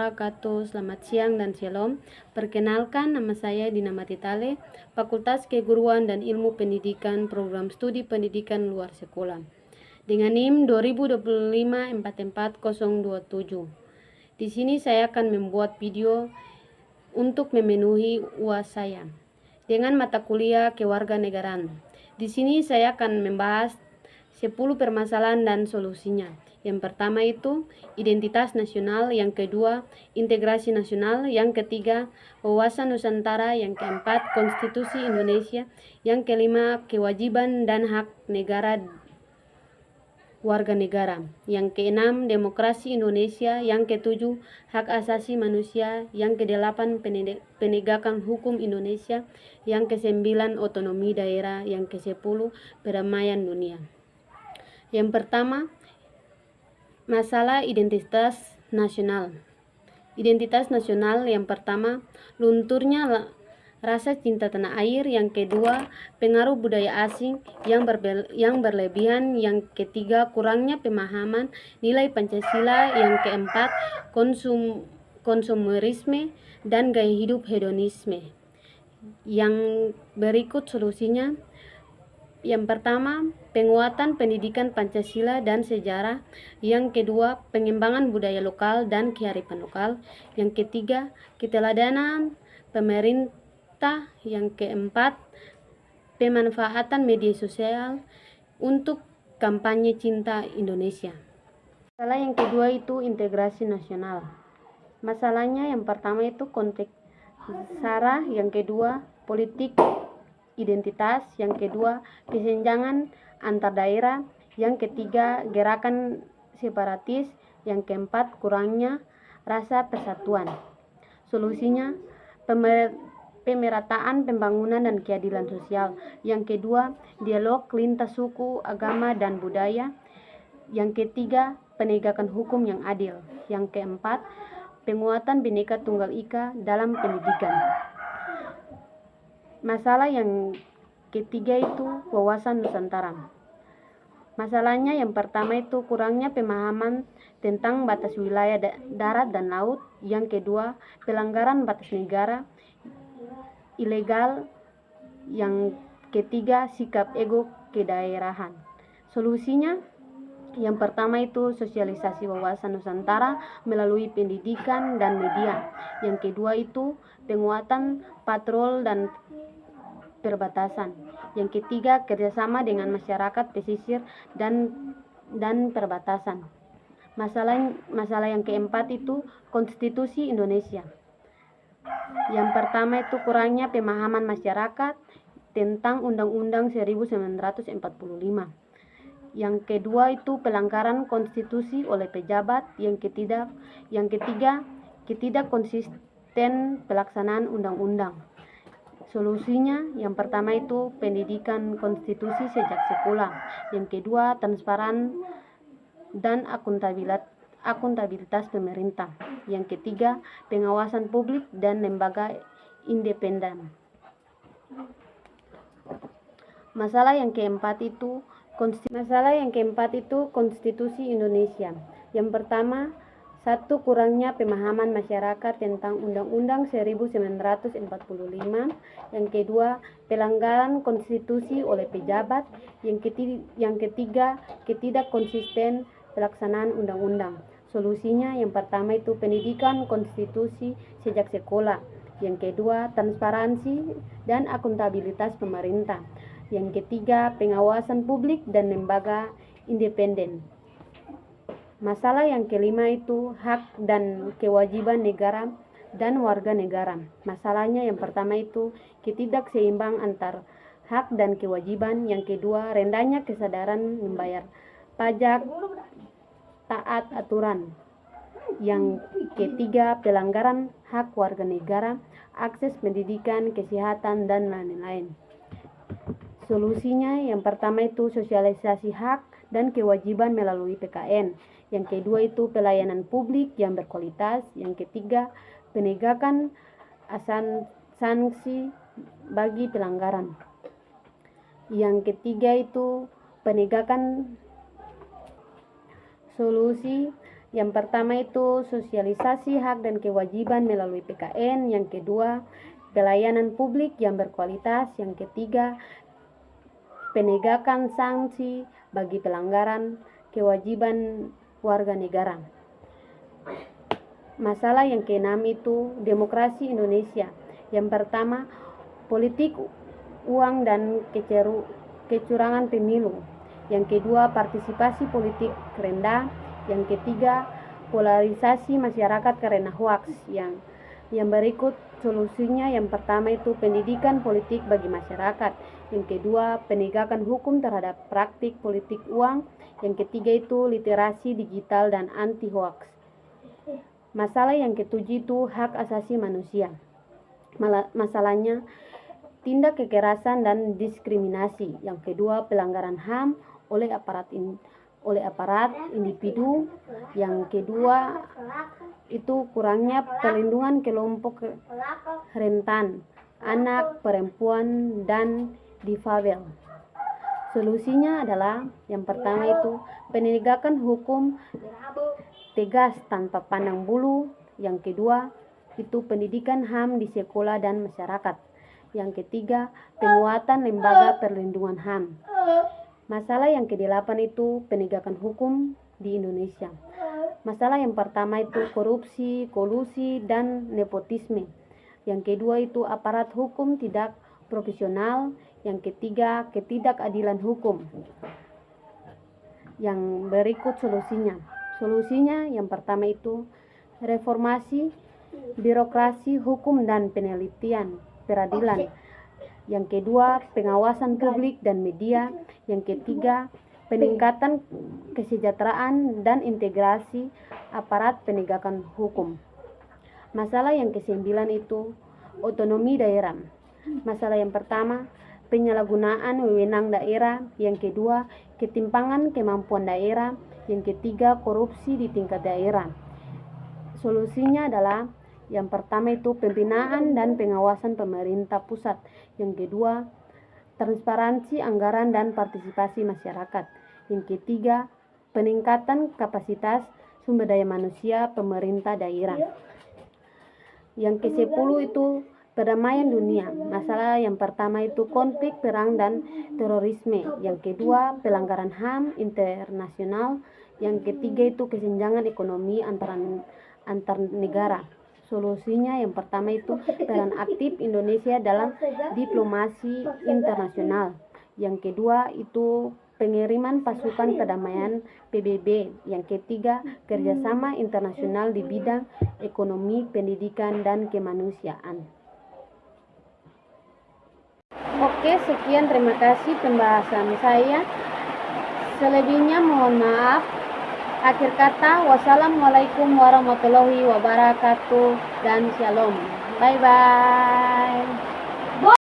Wabarakatuh, selamat siang dan shalom. Perkenalkan, nama saya Dina Matitale, Fakultas Keguruan dan Ilmu Pendidikan, Program Studi Pendidikan Luar Sekolah, dengan NIM 2025-44027. Di sini saya akan membuat video untuk memenuhi UAS saya dengan mata kuliah kewarganegaraan. Di sini saya akan membahas 10 permasalahan dan solusinya. Yang pertama itu identitas nasional, yang kedua integrasi nasional, yang ketiga wawasan Nusantara, yang keempat konstitusi Indonesia, yang kelima kewajiban dan hak negara warga negara, yang keenam demokrasi Indonesia, yang ketujuh hak asasi manusia, yang kedelapan penegakan hukum Indonesia, yang kesembilan otonomi daerah, yang kesepuluh perdamaian dunia. Yang pertama, masalah identitas nasional. Identitas nasional yang pertama, lunturnya rasa cinta tanah air. Yang kedua, pengaruh budaya asing yang berlebihan. Yang ketiga, kurangnya pemahaman nilai Pancasila. Yang keempat, konsumerisme dan gaya hidup hedonisme. Yang berikut solusinya. Yang pertama, penguatan pendidikan Pancasila dan sejarah. Yang kedua, pengembangan budaya lokal dan kearifan lokal. Yang ketiga, keteladanan pemerintah. Yang keempat, pemanfaatan media sosial untuk kampanye cinta Indonesia. Masalah yang kedua itu integrasi nasional. Masalahnya yang pertama itu konteks sara, yang kedua politik identitas, yang kedua kesenjangan antar daerah, yang ketiga gerakan separatis, yang keempat kurangnya rasa persatuan. Solusinya pemerataan pembangunan dan keadilan sosial. Yang kedua dialog lintas suku, agama dan budaya. Yang ketiga penegakan hukum yang adil. Yang keempat penguatan Bhinneka Tunggal Ika dalam pendidikan. Masalah yang ketiga itu wawasan Nusantara. Masalahnya yang pertama itu kurangnya pemahaman tentang batas wilayah darat dan laut. Yang kedua, pelanggaran batas negara ilegal. Yang ketiga, sikap ego kedaerahan. Solusinya yang pertama itu sosialisasi wawasan Nusantara melalui pendidikan dan media. Yang kedua itu penguatan patrol dan perbatasan. Yang ketiga, kerjasama dengan masyarakat pesisir dan perbatasan. Masalah yang keempat itu konstitusi Indonesia. Yang pertama itu kurangnya pemahaman masyarakat tentang Undang-Undang 1945. Yang kedua itu pelanggaran konstitusi oleh pejabat. Yang ketiga ketidak konsisten pelaksanaan undang-undang. Solusinya yang pertama itu pendidikan konstitusi sejak sekolah. Yang kedua transparan dan akuntabilitas pemerintah. Yang ketiga pengawasan publik dan lembaga independen. Masalah yang keempat itu konstitusi Indonesia. Yang pertama, satu, kurangnya pemahaman masyarakat tentang Undang-Undang 1945. Yang kedua, pelanggaran konstitusi oleh pejabat. Yang ketiga, ketidak konsisten pelaksanaan undang-undang. Solusinya yang pertama itu pendidikan konstitusi sejak sekolah. Yang kedua, transparansi dan akuntabilitas pemerintah. Yang ketiga, pengawasan publik dan lembaga independen. Masalah yang kelima itu hak dan kewajiban negara dan warga negara. Masalahnya yang pertama itu ketidakseimbang antar hak dan kewajiban. Yang kedua, rendahnya kesadaran membayar pajak, taat aturan. Yang ketiga, pelanggaran hak warga negara, akses pendidikan, kesehatan, dan lain-lain. Solusinya yang pertama itu sosialisasi hak dan kewajiban melalui PKN. Yang kedua itu pelayanan publik yang berkualitas. Yang ketiga, penegakan sanksi bagi pelanggaran. Yang ketiga itu penegakan solusi Yang pertama itu sosialisasi hak dan kewajiban melalui PKN. Yang kedua, pelayanan publik yang berkualitas. Yang ketiga, penegakan sanksi bagi pelanggaran kewajiban warga negara. Masalah yang keenam itu demokrasi Indonesia. Yang pertama, politik uang dan kecurangan pemilu. Yang kedua, partisipasi politik rendah. Yang ketiga, polarisasi masyarakat karena hoaks. Yang berikut solusinya. Yang pertama itu pendidikan politik bagi masyarakat. Yang kedua, penegakan hukum terhadap praktik politik uang. Yang ketiga itu literasi digital dan anti hoaks. Masalah yang ketujuh itu hak asasi manusia. Masalahnya tindak kekerasan dan diskriminasi. Yang kedua, pelanggaran HAM oleh aparat individu. Yang kedua itu kurangnya perlindungan kelompok rentan, anak, perempuan, dan difabel. Solusinya adalah yang pertama itu penegakan hukum tegas tanpa pandang bulu. Yang kedua itu pendidikan HAM di sekolah dan masyarakat. Yang ketiga, penguatan lembaga perlindungan HAM. Masalah yang kedelapan itu penegakan hukum di Indonesia. Masalah yang pertama itu korupsi, kolusi, dan nepotisme. Yang kedua itu aparat hukum tidak profesional. Yang ketiga, ketidakadilan hukum. Yang berikut solusinya. Solusinya yang pertama itu reformasi birokrasi hukum dan penelitian peradilan. Yang kedua, pengawasan publik dan media. Yang ketiga, peningkatan kesejahteraan dan integrasi aparat penegakan hukum. Masalah yang kesembilan itu otonomi daerah. Masalah yang pertama, penyalahgunaan wewenang daerah. Yang kedua, ketimpangan kemampuan daerah. Yang ketiga, korupsi di tingkat daerah. Solusinya adalah yang pertama itu pembinaan dan pengawasan pemerintah pusat. Yang kedua, transparansi anggaran dan partisipasi masyarakat. Yang ketiga, peningkatan kapasitas sumber daya manusia pemerintah daerah. Yang ke-10 itu perdamaian dunia. Masalah yang pertama itu konflik perang dan terorisme. Yang kedua, pelanggaran HAM internasional. Yang ketiga itu kesenjangan ekonomi antar negara. Solusinya yang pertama itu peran aktif Indonesia dalam diplomasi internasional. Yang kedua itu pengiriman pasukan perdamaian PBB. Yang ketiga, kerjasama internasional di bidang ekonomi, pendidikan, dan kemanusiaan. Oke, sekian, terima kasih pembahasan saya. Selebihnya mohon maaf. Akhir kata, wassalamualaikum warahmatullahi wabarakatuh dan shalom. Bye-bye.